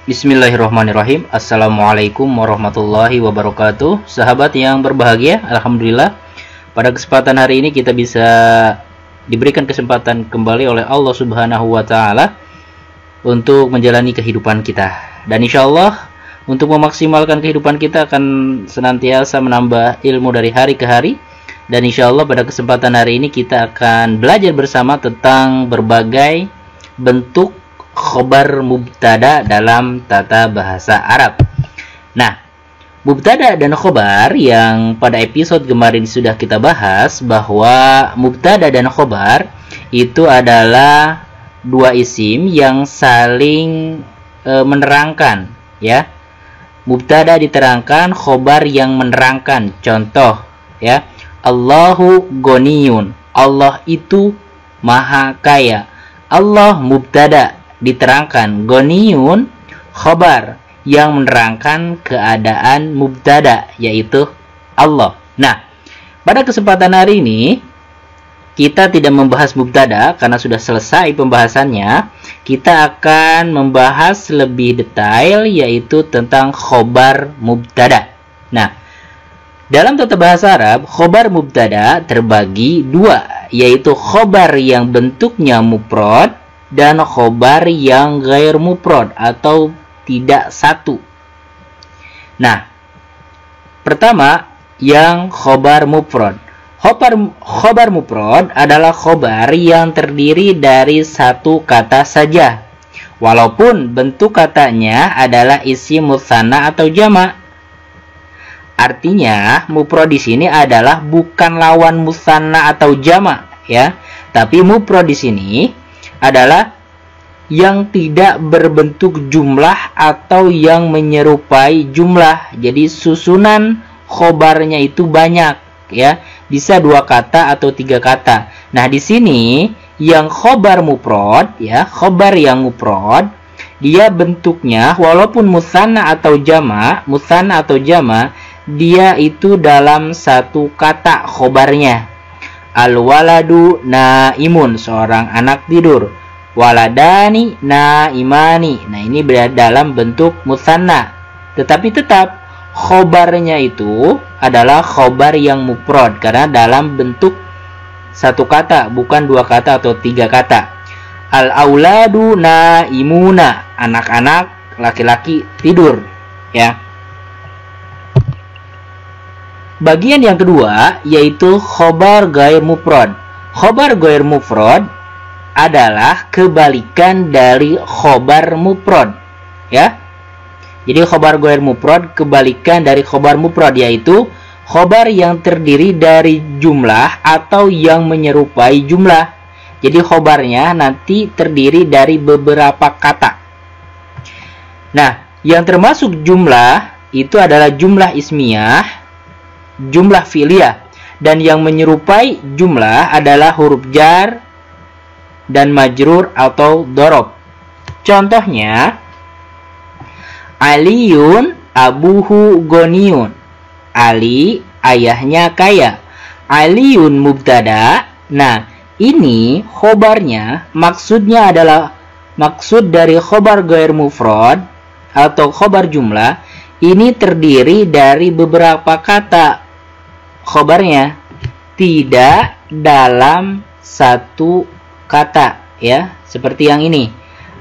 Bismillahirrahmanirrahim. Assalamualaikum warahmatullahi wabarakatuh. Sahabat yang berbahagia, Alhamdulillah pada kesempatan hari ini kita bisa diberikan kesempatan kembali oleh Allah Subhanahu wa Ta'ala untuk menjalani kehidupan kita. Dan insya Allah untuk memaksimalkan kehidupan kita akan senantiasa menambah ilmu dari hari ke hari. Dan insya Allah pada kesempatan hari ini kita akan belajar bersama tentang berbagai bentuk khobar mubtada dalam tata bahasa Arab. Nah, mubtada dan khobar yang pada episode kemarin sudah kita bahas bahwa mubtada dan khobar itu adalah dua isim yang saling menerangkan, ya. Mubtada diterangkan, khobar yang menerangkan. Contoh, ya, Allahu ghaniyun, Allah itu maha kaya. Allah mubtada diterangkan, ghaniyun khobar yang menerangkan keadaan mubtada, yaitu Allah. Nah, pada kesempatan hari ini kita tidak membahas mubtada karena sudah selesai pembahasannya. Kita akan membahas lebih detail, yaitu tentang khobar mubtada. Nah, dalam tata bahasa Arab, khobar mubtada terbagi dua, yaitu khobar yang bentuknya mufrad dan khobar yang ghair mufrad atau tidak satu. Nah, pertama yang khobar mufrad. Khobar mufrad adalah khobar yang terdiri dari satu kata saja, walaupun bentuk katanya adalah isim mutsanna atau jamak. Artinya, mufrad di sini adalah bukan lawan mutsanna atau jamak, ya. Tapi mufrad di sini adalah yang tidak berbentuk jumlah atau yang menyerupai jumlah. Jadi susunan khobarnya itu banyak, ya. Bisa dua kata atau tiga kata. Nah, di sini yang khobar mufrad, ya, khobar yang mufrad, dia bentuknya walaupun mutsanna atau jamak, dia itu dalam satu kata khobarnya. Al-waladu naimun, seorang anak tidur. Waladani naimani. Nah, ini berada dalam bentuk mutsanna. Tetapi tetap khobarnya itu adalah khobar yang mufrad karena dalam bentuk satu kata, bukan dua kata atau tiga kata. Al-auladu naimuna, anak-anak laki-laki tidur, ya. Bagian yang kedua yaitu khobar ghair mufrad. Khobar ghair mufrad adalah kebalikan dari khobar mufrad, ya. Jadi khobar ghair mufrad kebalikan dari khobar mufrad, yaitu khobar yang terdiri dari jumlah atau yang menyerupai jumlah. Jadi khobarnya nanti terdiri dari beberapa kata. Nah, yang termasuk jumlah itu adalah jumlah ismiyah, jumlah fi'liyah, dan yang menyerupai jumlah adalah huruf jar dan majrur atau dorob. Contohnya, Aliyun abuhu ghaniyun, Ali ayahnya kaya. Aliyun mubtada. Nah, ini khobarnya maksudnya adalah maksud dari khobar ghair mufrad atau khobar jumlah ini terdiri dari beberapa kata. Khobarnya tidak dalam satu kata, ya, seperti yang ini.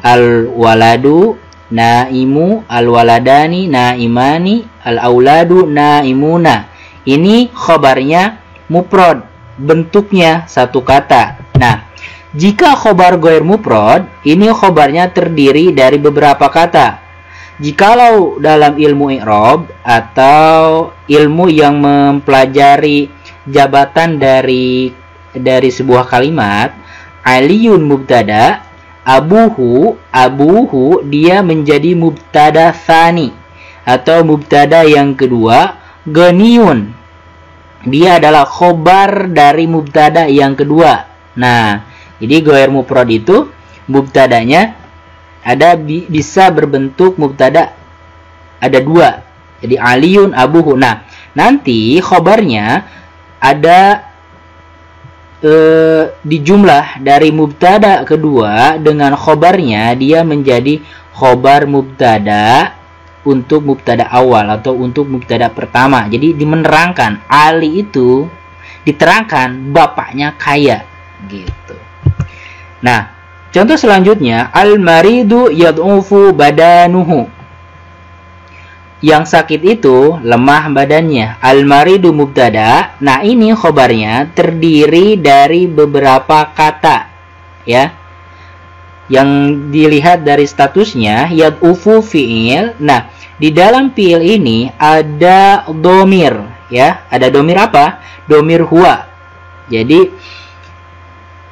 Al-waladu naimu, al-waladani naimani, al-auladu naimuna. Ini khobarnya mufrad, bentuknya satu kata. Nah, jika khobar ghair mufrad, ini khobarnya terdiri dari beberapa kata. Jikalau dalam ilmu i'rab atau ilmu yang mempelajari jabatan dari sebuah kalimat, Aliyun mubtada, abuhu dia menjadi mubtada tsani atau mubtada yang kedua. Ghaniyun, dia adalah khobar dari mubtada yang kedua. Nah, jadi ghair mufrad itu mubtadanya bisa berbentuk mubtada ada dua. Jadi Aliyun abuhu. Nah, nanti khobarnya ada dijumlah dari mubtada kedua dengan khobarnya, dia menjadi khobar mubtada untuk mubtada awal atau untuk mubtada pertama. Jadi menerangkan Ali itu diterangkan bapaknya kaya gitu. Nah, contoh selanjutnya al-maridu yad'ufu badanuhu. Yang sakit itu lemah badannya. Al-maridu mubtada. Nah, ini khobarnya terdiri dari beberapa kata ya. Yang dilihat dari statusnya yad'ufu fi'il. Nah, di dalam fi'il ini ada domir ya. Ada domir apa? Domir huwa. Jadi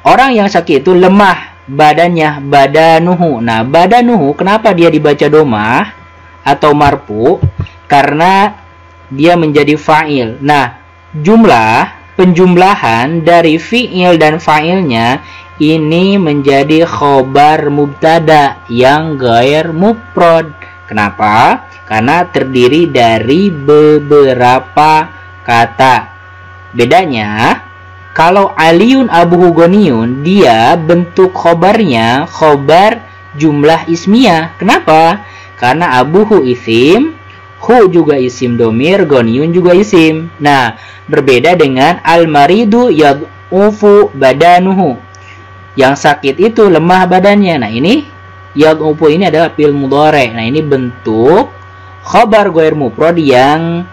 orang yang sakit itu lemah badannya, badanuhu. Nah, badanuhu kenapa dia dibaca domah atau marfu? Karena dia menjadi fa'il. Nah, penjumlahan dari fi'il dan fa'ilnya ini menjadi khobar mubtada yang ghair mufrad. Kenapa? Karena terdiri dari beberapa kata. Bedanya, kalau Aliun abuhu goniyun, dia bentuk khobarnya khobar jumlah ismiyah. Kenapa? Karena abuhu isim, hu juga isim domir, goniyun juga isim. Nah, berbeda dengan al-maridu yad'ufu badanuhu. Yang sakit itu lemah badannya. Nah, ini yad'ufu ini adalah fi'il mudhari'. Nah, ini bentuk khobar ghair mufrad yang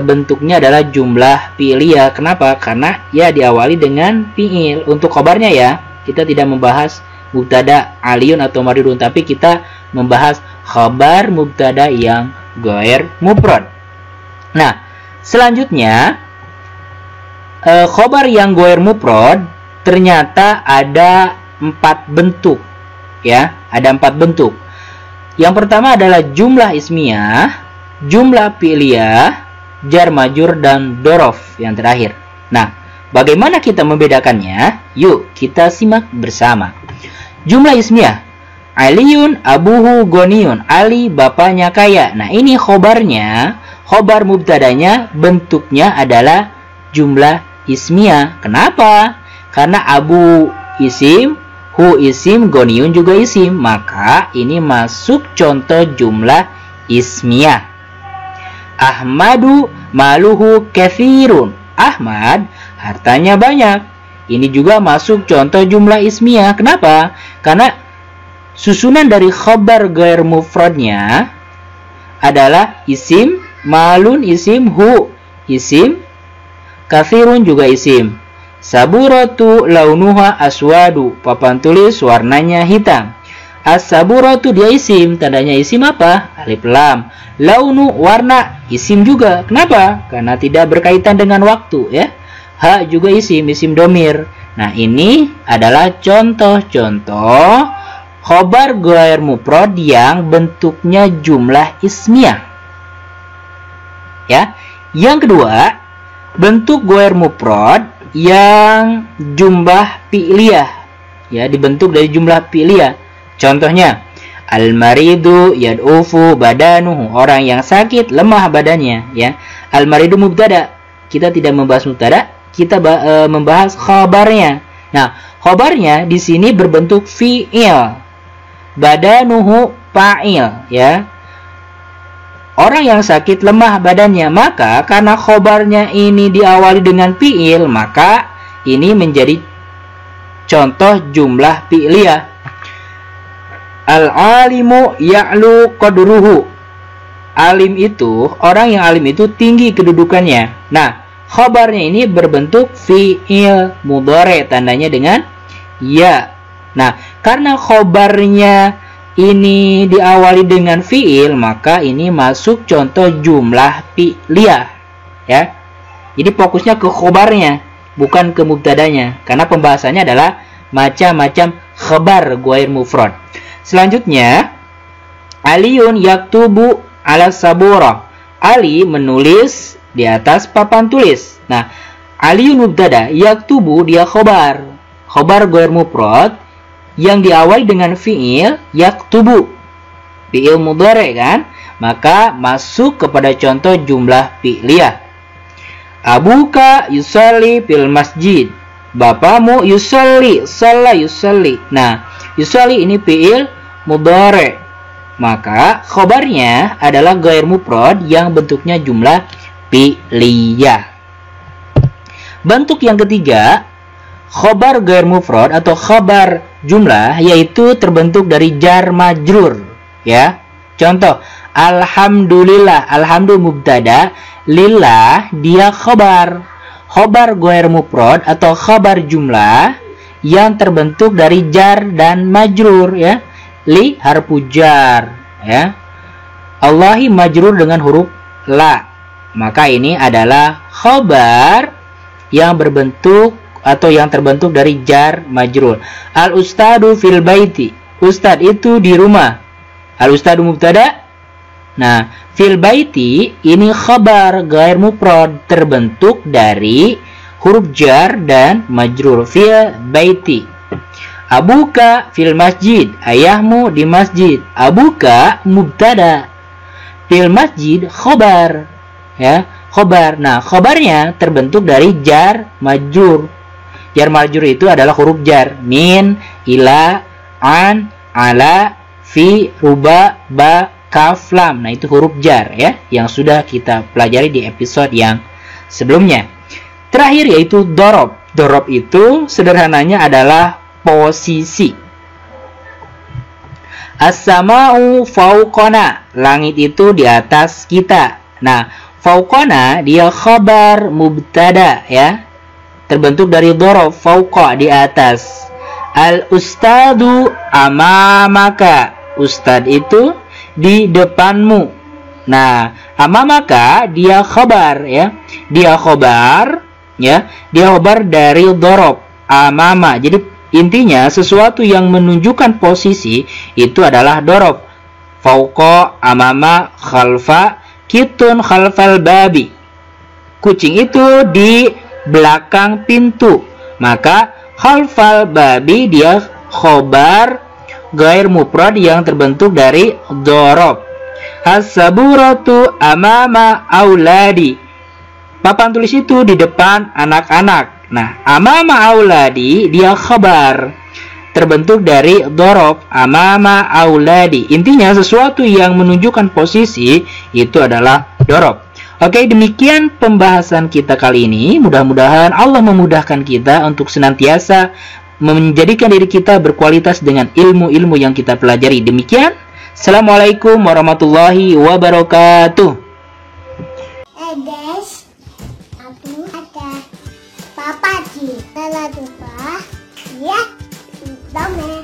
bentuknya adalah jumlah fi'liyah. Kenapa? Karena ya diawali dengan fi'il. Untuk khobarnya ya, kita tidak membahas mubtada aliyun atau maridun, tapi kita membahas khabar mubtada yang ghair mufrad. Nah, selanjutnya khobar yang ghair mufrad ternyata ada 4 bentuk ya, ada 4 bentuk. Yang pertama adalah jumlah ismiyah, jumlah fi'liyah, jar majur, dan dorof yang terakhir. Nah, bagaimana kita membedakannya? Yuk kita simak bersama. Jumlah ismiyah, Aliun abuhu goniyun. Ali bapaknya kaya. Nah, ini khobarnya, khobar mubtadanya bentuknya adalah jumlah ismiyah. Kenapa? Karena abu isim, hu isim, goniyun juga isim. Maka ini masuk contoh jumlah ismiyah. Ahmadu maluhu kathirun. Ahmad hartanya banyak. Ini juga masuk contoh jumlah ismiyah. Kenapa? Karena susunan dari khabar ghair mufradnya adalah isim, malun isim, hu isim, kathirun juga isim. Saburatu launuha aswadu. Papan tulis warnanya hitam. As-saburatu dia isim, tandanya isim apa? Alif lam. Launu warna, isim juga. Kenapa? Karena tidak berkaitan dengan waktu ya. Ha juga isim, isim domir. Nah, ini adalah contoh-contoh khobar ghair mufrad yang bentuknya jumlah ismiyah. Ya. Yang kedua, bentuk ghair mufrad yang jumlah fi'liyah. Ya, dibentuk dari jumlah fi'liyah. Contohnya, al-maridu yad'ufu badanuhu. Orang yang sakit lemah badannya, ya. Al-maridu mubtada. Kita tidak membahas mubtada, kita membahas khabarnya. Nah, khabarnya di sini berbentuk fi'il. Badanuhu fa'il, ya. Orang yang sakit lemah badannya, maka karena khabarnya ini diawali dengan fi'il, maka ini menjadi contoh jumlah fi'liyah. Al-alimu ya'lu qadruhu. Alim itu, orang yang alim itu tinggi kedudukannya. Nah, khabarnya ini berbentuk fi'il mudhari, tandanya dengan ya. Nah, karena khabarnya ini diawali dengan fi'il, maka ini masuk contoh jumlah fi'liyah, ya. Jadi fokusnya ke khabarnya, bukan ke mubtadanya, karena pembahasannya adalah macam-macam khabar ghair mufrad. Selanjutnya, Aliun yaktubu ala sabura. Ali menulis di atas papan tulis. Nah, Aliun mubtada, yaktubu dia khabar. Khabar ghair mufrad yang diawali dengan fi'il yaktubu. Fi'il mudhari kan? Maka masuk kepada contoh jumlah fi'liyah. Abuka yusalli fil masjid. Bapamu yusalli, shalla yusalli. Nah, yusalli ini fi'il mudhari. Maka khobarnya adalah ghair mufrad yang bentuknya jumlah fi'liyah. Bentuk yang ketiga, khobar ghair mufrad atau khobar jumlah, yaitu terbentuk dari jar majrur, ya. Contoh, alhamdulillah, alhamdulillah mubtada, lillah dia khobar. Khobar ghair mufrad atau khobar jumlah yang terbentuk dari jar dan majrur, ya. Li harfu jar, ya. Allahi majrur dengan huruf la. Maka ini adalah khobar yang berbentuk atau yang terbentuk dari jar majrur. Al ustadu fil baiti. Ustad itu di rumah. Al ustadu mubtada. Nah, fil baiti ini khabar ghair mufrad terbentuk dari huruf jar dan majrur. Fil baiti. Abuka fil masjid, ayahmu di masjid. Abuka mubtada, fil masjid khobar, ya, khobar. Nah, khobarnya terbentuk dari jar majrur. Jar majrur itu adalah huruf jar, min, ila, an, ala, fi, ruba, ba, kaf, lam. Nah, itu huruf jar, ya, yang sudah kita pelajari di episode yang sebelumnya. Terakhir yaitu dorob. Dorob itu sederhananya adalah posisi. As-sama'u fauqona, langit itu di atas kita. Nah, fauqona dia khabar mubtada, ya, terbentuk dari dhorob, fauqa di atas. Al-ustadu amamaka, ustad itu di depanmu. Nah, amamaka dia khabar, ya, dia khabar, ya, dia khabar dari dhorob amama. Jadi intinya sesuatu yang menunjukkan posisi itu adalah dorob. Fauqa, amama, khalfa, kitun khalfal babi. Kucing itu di belakang pintu. Maka khalfal babi dia khobar ghair mufrad yang terbentuk dari dorob. As-saburatu amama auladi. Papan tulis itu di depan anak-anak. Nah, amama auladi dia khabar terbentuk dari dhorob amama auladi. Intinya sesuatu yang menunjukkan posisi itu adalah dhorob. Oke, demikian pembahasan kita kali ini. Mudah-mudahan Allah memudahkan kita untuk senantiasa menjadikan diri kita berkualitas dengan ilmu-ilmu yang kita pelajari. Demikian. Assalamualaikum warahmatullahi wabarakatuh. Papa, jangan lupa lihat dongeng.